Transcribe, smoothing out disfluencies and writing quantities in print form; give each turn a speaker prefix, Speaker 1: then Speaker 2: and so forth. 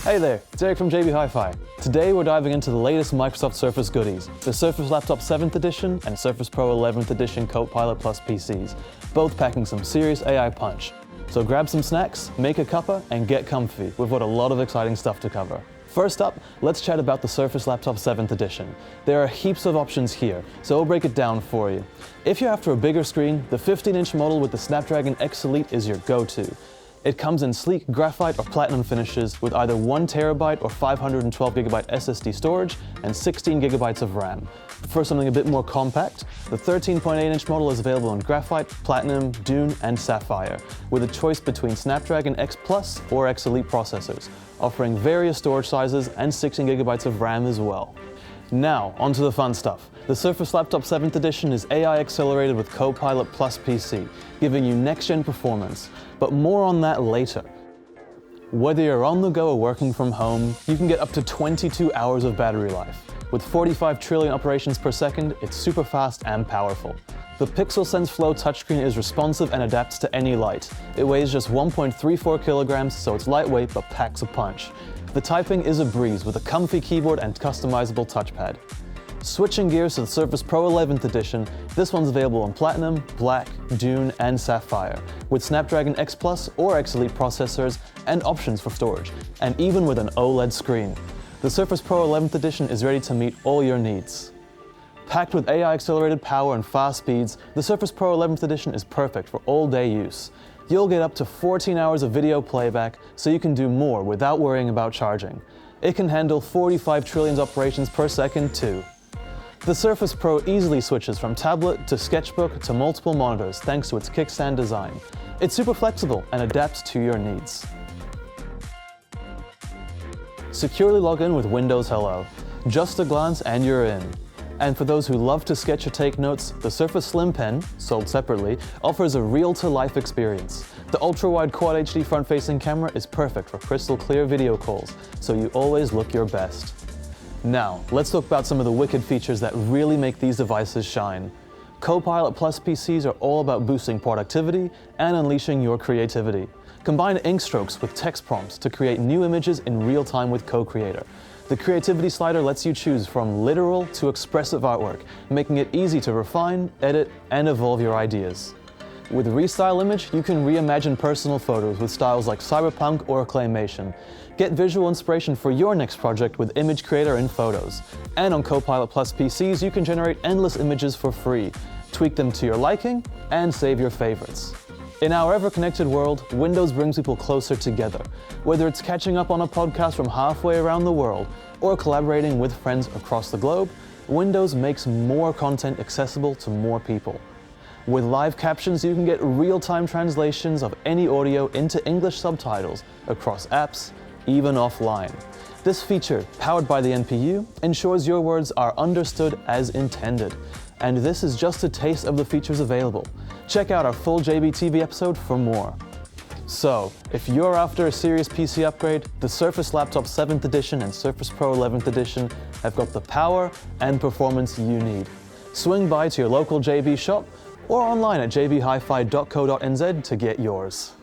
Speaker 1: Hey there, it's Eric from JB Hi-Fi. Today we're diving into the latest Microsoft Surface goodies, the Surface Laptop 7th Edition and Surface Pro 11th Edition Copilot Plus PCs, both packing some serious AI punch. So grab some snacks, make a cuppa, and get comfy. We've got a lot of exciting stuff to cover. First up, let's chat about the Surface Laptop 7th Edition. There are heaps of options here, so I'll break it down for you. If you're after a bigger screen, the 15-inch model with the Snapdragon X Elite is your go-to. It comes in sleek graphite or platinum finishes with either 1 TB or 512GB SSD storage and 16 GB of RAM. For something a bit more compact, the 13.8-inch model is available in graphite, platinum, dune, and sapphire, with a choice between Snapdragon X Plus or X Elite processors, offering various storage sizes and 16 GB of RAM as well. Now, onto the fun stuff. The Surface Laptop 7th Edition is AI accelerated with Copilot Plus PC, giving you next-gen performance, but more on that later. Whether you're on the go or working from home, you can get up to 22 hours of battery life. With 45 trillion operations per second, it's super fast and powerful. The Pixel Sense Flow touchscreen is responsive and adapts to any light. It weighs just 1.34 kilograms, so it's lightweight but packs a punch. The typing is a breeze with a comfy keyboard and customizable touchpad. Switching gears to the Surface Pro 11th Edition, this one's available in Platinum, Black, Dune, and Sapphire, with Snapdragon X Plus or X Elite processors and options for storage, and even with an OLED screen. The Surface Pro 11th Edition is ready to meet all your needs. Packed with AI-accelerated power and fast speeds, the Surface Pro 11th Edition is perfect for all-day use. You'll get up to 14 hours of video playback, so you can do more without worrying about charging. It can handle 45 trillion operations per second too. The Surface Pro easily switches from tablet to sketchbook to multiple monitors thanks to its kickstand design. It's super flexible and adapts to your needs. Securely log in with Windows Hello. Just a glance and you're in. And for those who love to sketch or take notes, the Surface Slim Pen, sold separately, offers a real-to-life experience. The ultra-wide Quad HD front-facing camera is perfect for crystal clear video calls, so you always look your best. Now, let's talk about some of the wicked features that really make these devices shine. Copilot Plus PCs are all about boosting productivity and unleashing your creativity. Combine ink strokes with text prompts to create new images in real time with Co-Creator. The creativity slider lets you choose from literal to expressive artwork, making it easy to refine, edit, and evolve your ideas. With Restyle Image, you can reimagine personal photos with styles like cyberpunk or claymation. Get visual inspiration for your next project with Image Creator in Photos. And on Copilot Plus PCs, you can generate endless images for free, tweak them to your liking, and save your favorites. In our ever-connected world, Windows brings people closer together. Whether it's catching up on a podcast from halfway around the world or collaborating with friends across the globe, Windows makes more content accessible to more people. With live captions, you can get real-time translations of any audio into English subtitles across apps, even offline. This feature, powered by the NPU, ensures your words are understood as intended. And this is just a taste of the features available. Check out our full JBTV episode for more. So, if you're after a serious PC upgrade, the Surface Laptop 7th Edition and Surface Pro 11th Edition have got the power and performance you need. Swing by to your local JB shop or online at jbhifi.co.nz to get yours.